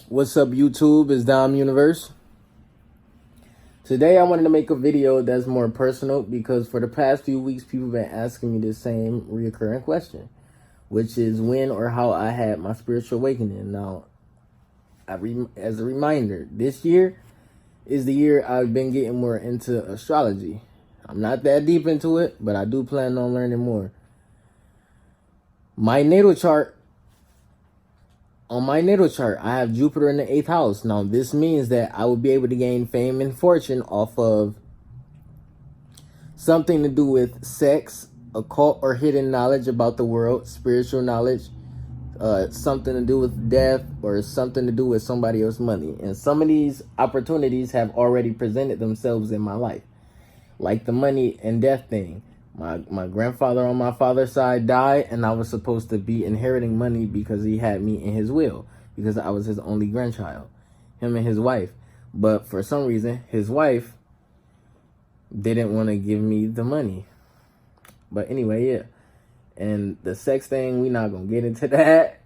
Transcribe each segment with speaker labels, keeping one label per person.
Speaker 1: What's up, YouTube? It's Dom Universe. Today I wanted to make a video that's more personal because for the past few weeks people have been asking me the same reoccurring question, which is when or how I had my spiritual awakening. Now, as a reminder, this year is the year I've been getting more into astrology. I'm not that deep into it, but I do plan on learning more. My natal chart On my natal chart, I have Jupiter in the 8th house. Now, this means that I will be able to gain fame and fortune off of something to do with sex, occult or hidden knowledge about the world, spiritual knowledge, something to do with death, or something to do with somebody else's money. And some of these opportunities have already presented themselves in my life, like the money and death thing. My grandfather on my father's side died, and I was supposed to be inheriting money because he had me in his will, because I was his only grandchild, him and his wife. But for some reason, his wife didn't want to give me the money. But anyway, yeah. And the sex thing, we're not going to get into that.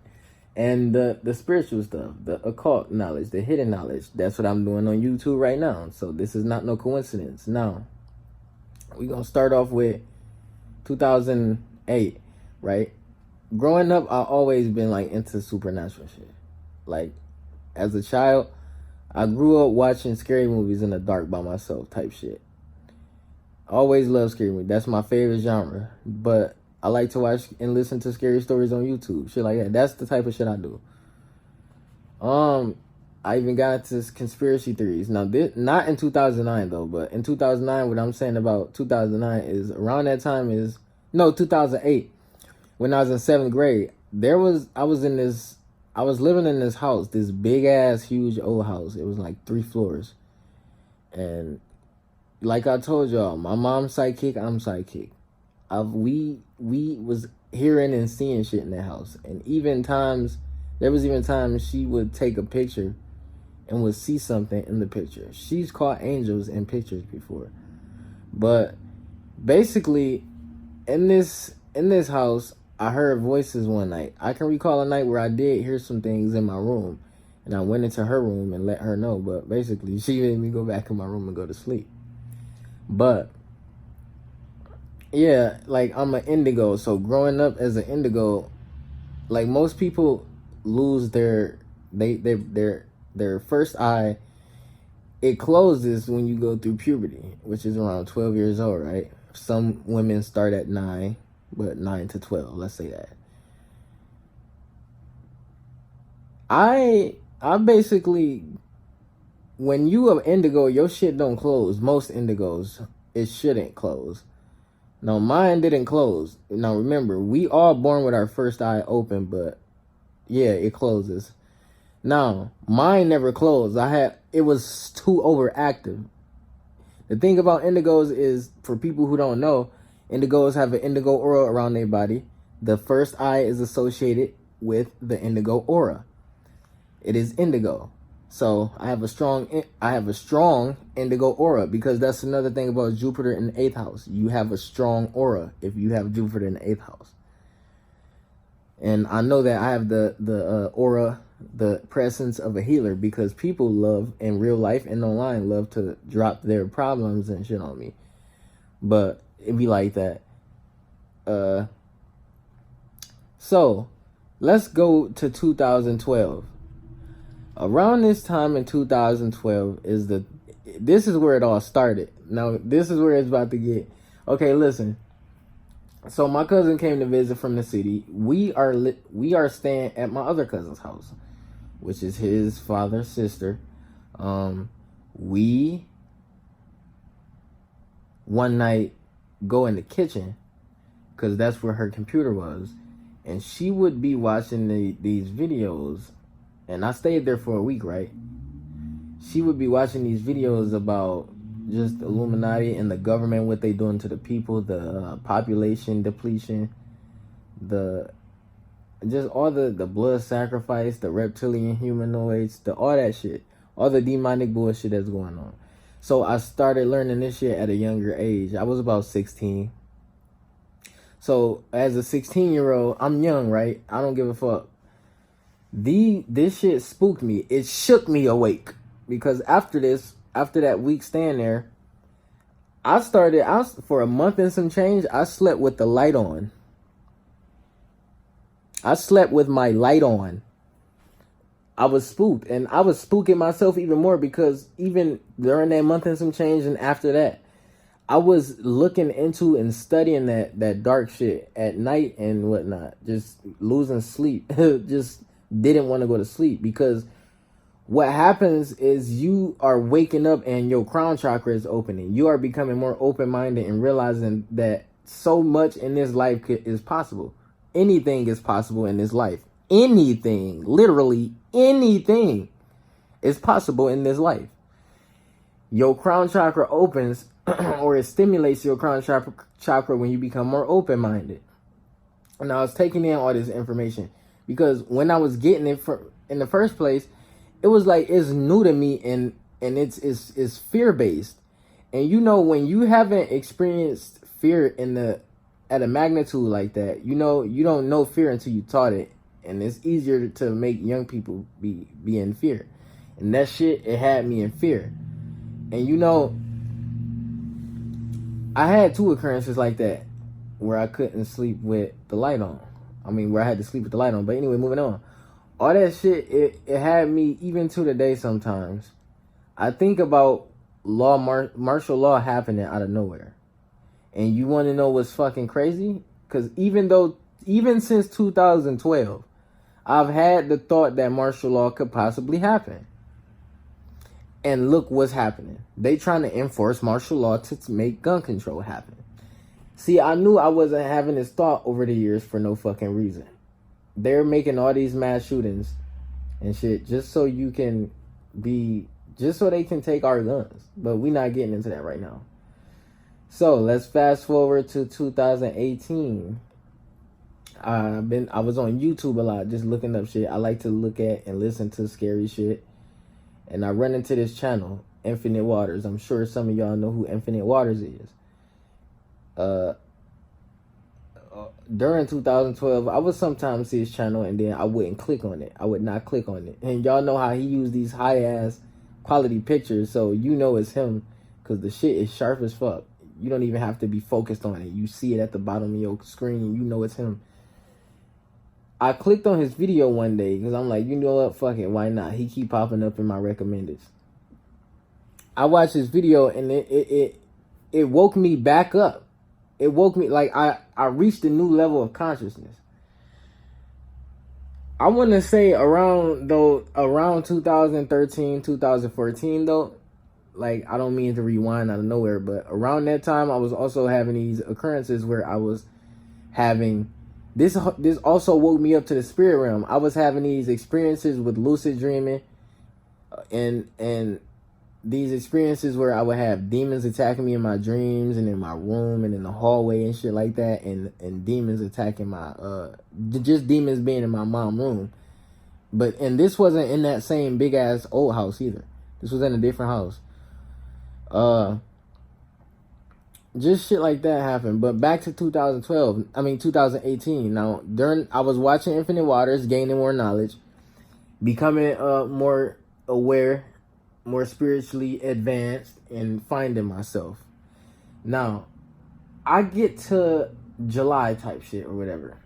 Speaker 1: And the spiritual stuff, the occult knowledge, the hidden knowledge, that's what I'm doing on YouTube right now. So this is not no coincidence. Now, we're going to start off with 2008, right? Growing up, I always been like into supernatural shit. Like, as a child, I grew up watching scary movies in the dark by myself type shit. Always loved scary movies. That's my favorite genre. But I like to watch and listen to scary stories on YouTube, shit like that. That's the type of shit I do. I even got into conspiracy theories. Now, this, not in 2009 though, but in 2009, what I'm saying about 2009 is around that time is, no, 2008, when I was in 7th grade, I was living in this house, this big ass, huge old house. It was like 3 floors. And like I told y'all, my mom's psychic, I'm psychic. We was hearing and seeing shit in that house. And there was even times she would take a picture and would see something in the picture. She's caught angels in pictures before. But basically, in this house, I heard voices one night. I can recall a night where I did hear some things in my room. And I went into her room and let her know. But basically, she made me go back in my room and go to sleep. But yeah, like, I'm an indigo. So growing up as an indigo, like, most people lose their first eye. It closes when you go through puberty, which is around 12 years old, right? Some women start at 9, but 9 to 12, let's say that. I basically, when you are indigo, your shit don't close. Most indigos, it shouldn't close. No, mine didn't close. Now remember, we all born with our first eye open, but yeah, it closes. Now, mine never closed. It was too overactive. The thing about indigos is, for people who don't know, indigos have an indigo aura around their body. The first eye is associated with the indigo aura. It is indigo. So I have a strong indigo aura, because that's another thing about Jupiter in the 8th house. You have a strong aura if you have Jupiter in the 8th house. And I know that I have the aura, the presence of a healer, because people love, in real life and online, love to drop their problems and shit on me. But it be like that. So let's go to 2012. Around this time in 2012 this is where it all started. Now, this is where it's about to get. Okay, listen. So my cousin came to visit from the city. We are staying at my other cousin's house, which is his father's sister. We one night go in the kitchen, because that's where her computer was, and she would be watching these videos. And I stayed there for a week, right? She would be watching these videos about just Illuminati and the government, what they doing to the people, the population depletion, just all the blood sacrifice, the reptilian humanoids, all that shit, all the demonic bullshit that's going on. So I started learning this shit at a younger age. I was about 16. So as a 16-year-old, I'm young, right? I don't give a fuck. This shit spooked me. It shook me awake because after that week staying there, I for a month and some change. I slept with the light on. I slept with my light on. I was spooked, and I was spooking myself even more because even during that month and some change, and after that, I was looking into and studying that dark shit at night and whatnot. Just losing sleep. Just didn't want to go to sleep because what happens is you are waking up and your crown chakra is opening. You are becoming more open-minded and realizing that so much in this life is possible. Anything is possible in this life. Anything, literally anything is possible in this life. Your crown chakra opens or it stimulates your crown chakra when you become more open-minded. And I was taking in all this information because when I was getting it in the first place, it was like it's new to me and it's fear-based. And you know, when you haven't experienced fear at a magnitude like that, you know, you don't know fear until you taught it. And it's easier to make young people be in fear. And that shit, it had me in fear. And you know, I had 2 occurrences like that where I couldn't sleep with the light on. I mean, where I had to sleep with the light on. But anyway, moving on. All that shit, it had me even to the day sometimes. I think about martial law happening out of nowhere. And you want to know what's fucking crazy? Because even since 2012, I've had the thought that martial law could possibly happen. And look what's happening. They trying to enforce martial law to make gun control happen. See, I knew I wasn't having this thought over the years for no fucking reason. They're making all these mass shootings and shit just so they can take our guns. But we're not getting into that right now. So let's fast forward to 2018. I was on YouTube a lot, just looking up shit. I like to look at and listen to scary shit. And I run into this channel, Infinite Waters. I'm sure some of y'all know who Infinite Waters is. During 2012, I would sometimes see his channel and then I wouldn't click on it. I would not click on it. And y'all know how he used these high-ass quality pictures, so you know it's him because the shit is sharp as fuck. You don't even have to be focused on it. You see it at the bottom of your screen and you know it's him. I clicked on his video one day because I'm like, you know what, fuck it, why not? He keep popping up in my recommendeds. I watched his video and it woke me back up. It woke me, like I reached a new level of consciousness. I want to say around 2013, 2014 though, like I don't mean to rewind out of nowhere, but around that time I was also having these occurrences where I was having this also woke me up to the spirit realm. I was having these experiences with lucid dreaming and these experiences where I would have demons attacking me in my dreams and in my room and in the hallway and shit like that, and demons attacking my just demons being in my mom's room. And this wasn't in that same big ass old house either. This was in a different house. Just shit like that happened. But back to 2018. Now, I was watching Infinite Waters, gaining more knowledge, becoming more aware, more spiritually advanced, and finding myself. Now, I get to July type shit or whatever.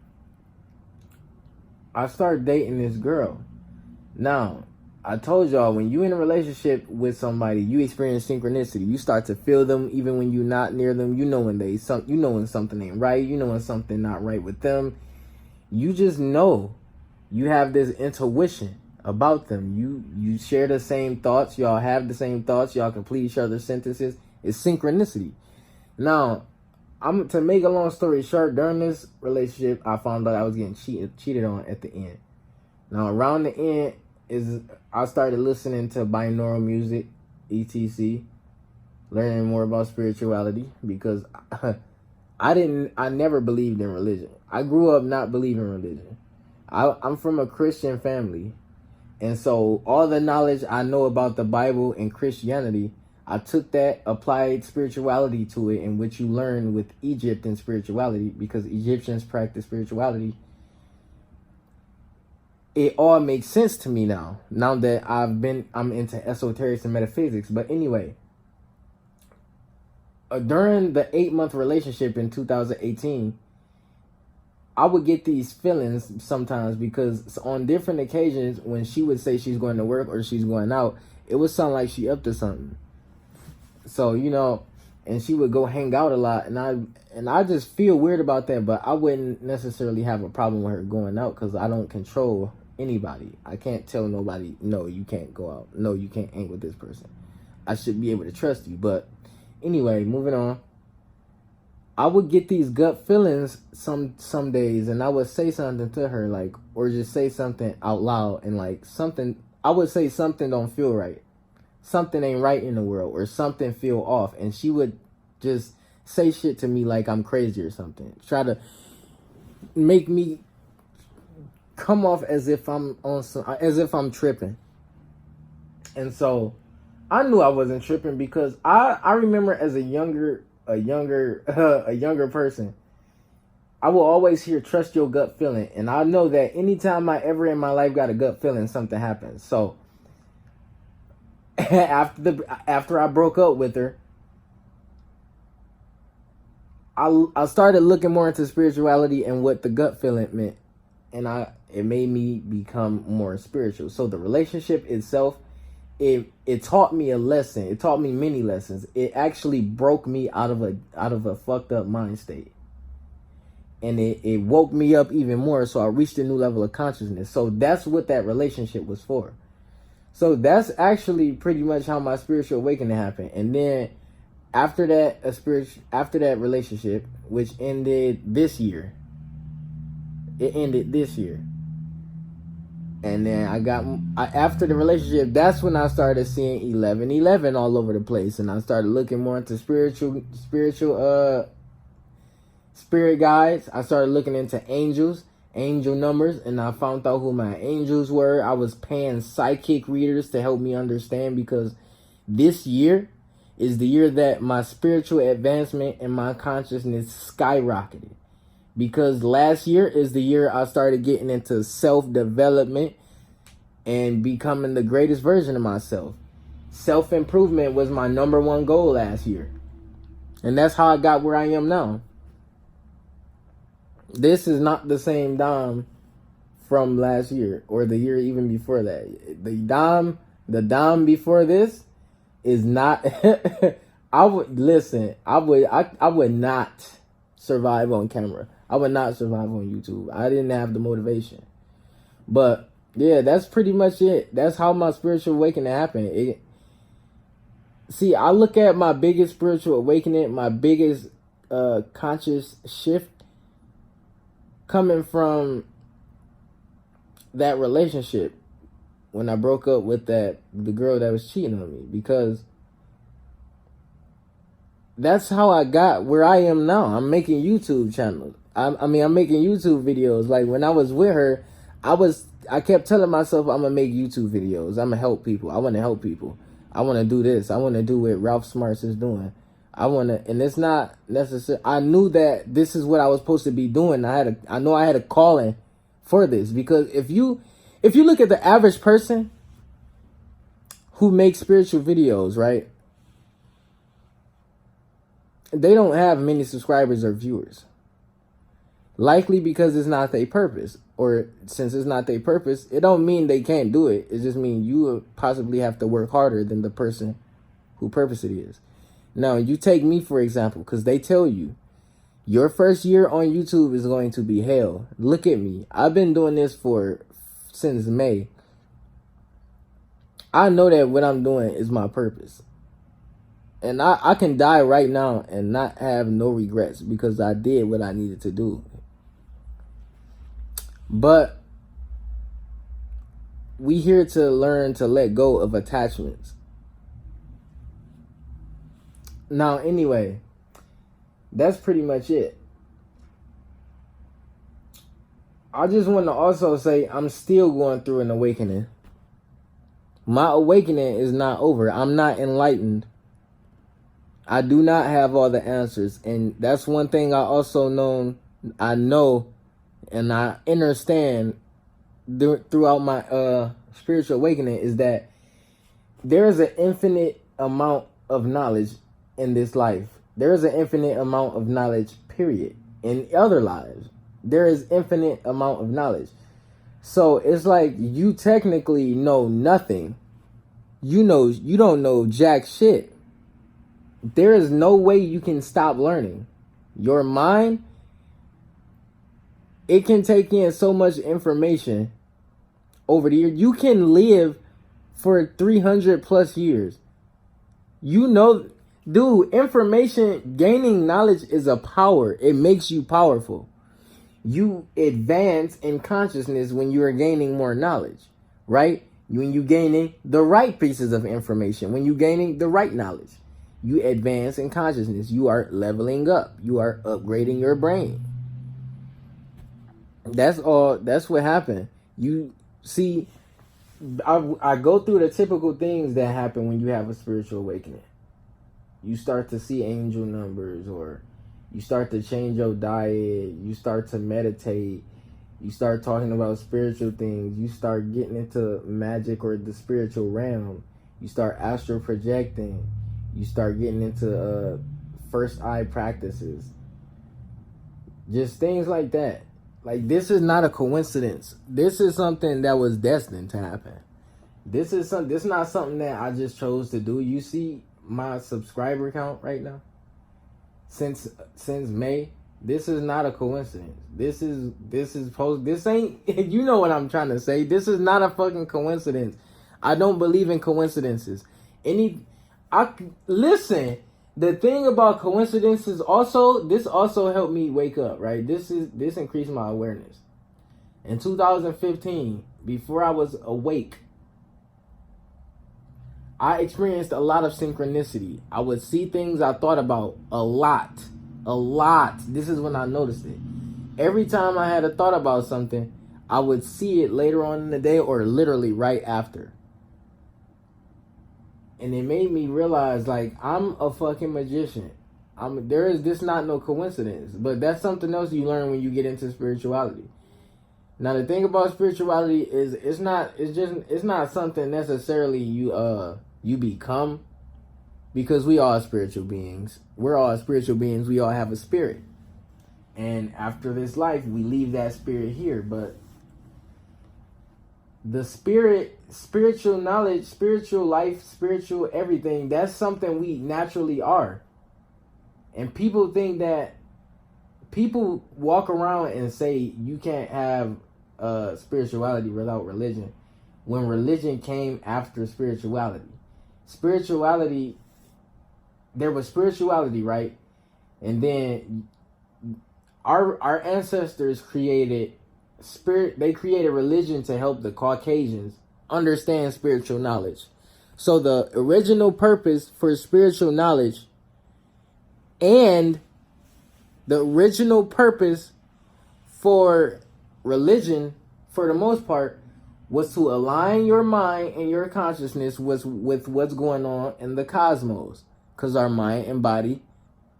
Speaker 1: I start dating this girl. Now, I told y'all, when you in a relationship with somebody, you experience synchronicity. You start to feel them even when you're not near them. You know when when something ain't right. You know when something not right with them. You just know. You have this intuition about them. You share the same thoughts. Y'all have the same thoughts. Y'all complete each other's sentences. It's synchronicity. Now, to make a long story short, during this relationship, I found out I was getting cheated on at the end. Now, around the end I started listening to binaural music, etc., learning more about spirituality because I never believed in religion. I grew up not believing in religion. I'm from a Christian family, and so all the knowledge I know about the Bible and Christianity, I took that, applied spirituality to it, in which you learn with Egypt and spirituality, because Egyptians practice spirituality. it all makes sense to me now. Now that I'm into esoterics and metaphysics. But anyway, during the 8-month relationship in 2018, I would get these feelings sometimes because on different occasions when she would say she's going to work or she's going out, it would sound like she up to something. So, you know, and she would go hang out a lot, and I just feel weird about that, but I wouldn't necessarily have a problem with her going out because I don't control anybody. I can't tell nobody, no, you can't go out. No, you can't hang with this person. I should be able to trust you. But anyway, moving on. I would get these gut feelings some days, and I would say something to her, like, or just say something out loud, and like something, I would say something don't feel right. Something ain't right in the world, or something feel off, and she would just say shit to me like I'm crazy or something. Try to make me come off as if I'm as if I'm tripping. And so I knew I wasn't tripping because I remember as a younger person, I will always hear trust your gut feeling, and I know that anytime I ever in my life got a gut feeling, something happens. So after I broke up with her, I started looking more into spirituality and what the gut feeling meant, and it made me become more spiritual. So the relationship itself, it taught me a lesson. It taught me many lessons. It actually broke me out of a fucked up mind state, and it woke me up even more. So I reached a new level of consciousness. So that's what that relationship was for. So that's actually pretty much how my spiritual awakening happened. And then after that relationship, which ended this year, and then after the relationship, that's when I started seeing 1111 all over the place, and I started looking more into spirit guides. I started looking into angel numbers, and I found out who my angels were. I was paying psychic readers to help me understand, because this year is the year that my spiritual advancement and my consciousness skyrocketed. Because last year is the year I started getting into self-development and becoming the greatest version of myself. Self-improvement was my number one goal last year. And that's how I got where I am now. This is not the same Dom from last year or the year even before that. The Dom before this is not I would not survive on camera. I would not survive on YouTube. I didn't have the motivation. But yeah, that's pretty much it. That's how my spiritual awakening happened. See, I look at my biggest spiritual awakening, my biggest conscious shift coming from that relationship when I broke up with the girl that was cheating on me, because that's how I got where I am now. I'm making YouTube channels. I'm making YouTube videos. Like when I was with her, I kept telling myself I'm gonna make YouTube videos. I'm gonna help people. I want to help people. I want to do this. I want to do what Ralph Smarts is doing. And it's not necessary. I knew that this is what I was supposed to be doing. I know I had a calling for this, because if you look at the average person who makes spiritual videos, right? They don't have many subscribers or viewers. Likely because it's not their purpose. Or since it's not their purpose, it don't mean they can't do it. It just means you possibly have to work harder than the person who purpose it is. Now, you take me, for example, because they tell you your first year on YouTube is going to be hell. Look at me. I've been doing this since May. I know that what I'm doing is my purpose. And I can die right now and not have no regrets, because I did what I needed to do. But we here to learn to let go of attachments. Now, anyway, that's pretty much it. I just want to also say I'm still going through an awakening. My awakening is not over. I'm not enlightened. I do not have all the answers. And that's one thing I know and I understand throughout my spiritual awakening is that there is an infinite amount of knowledge in this life. There is an infinite amount of knowledge, period. In other lives, there is infinite amount of knowledge. So it's like you technically know nothing. You don't know jack shit. There is no way you can stop learning. Your mind, it can take in so much information over the years. You can live for 300 plus years. You know, dude, information, gaining knowledge is a power. It makes you powerful. You advance in consciousness when you are gaining more knowledge, right? When you gaining the right pieces of information, when you gaining the right knowledge, you advance in consciousness. You are leveling up. You are upgrading your brain. That's all. That's what happened. You see, I go through the typical things that happen when you have a spiritual awakening. You start to see angel numbers, or you start to change your diet. You start to meditate. You start talking about spiritual things. You start getting into magic or the spiritual realm. You start astral projecting. You start getting into first eye practices. Just things like that. Like, this is not a coincidence. This is something that was destined to happen. This is not something that I just chose to do. You see my subscriber count right now? Since May, this is not a coincidence. This ain't, you know what I'm trying to say. This is not a fucking coincidence. I don't believe in coincidences. Listen, the thing about coincidences this also helped me wake up, right? This increased my awareness. In 2015, before I was awake, I experienced a lot of synchronicity. I would see things I thought about a lot. This is when I noticed it. Every time I had a thought about something, I would see it later on in the day or literally right after. And it made me realize, like, I'm a fucking magician. This not no coincidence. But that's something else you learn when you get into spirituality. Now, the thing about spirituality is it's not something necessarily you become, because we are spiritual beings. We're all spiritual beings. We all have a spirit. And after this life, we leave that spirit here. But the spirit, spiritual knowledge, spiritual life, spiritual everything, that's something we naturally are. And people walk around and say you can't have spirituality without religion, when religion came after spirituality. There was spirituality, right? And then our ancestors created religion to help the Caucasians understand spiritual knowledge. So the original purpose for spiritual knowledge and the original purpose for religion, for the most part, was to align your mind and your consciousness with what's going on in the cosmos. Because our mind and body,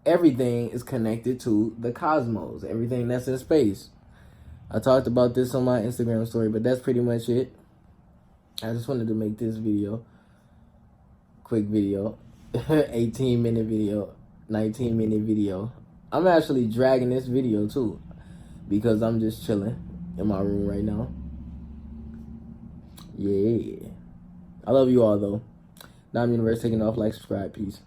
Speaker 1: everything is connected to the cosmos. Everything that's in space. I talked about this on my Instagram story, but that's pretty much it. I just wanted to make this video. Quick video. 18-minute video. 19-minute video. I'm actually dragging this video too, because I'm just chilling in my room right now. Yeah. I love you all though. Now I'm Universe taking off. Like, subscribe. Peace.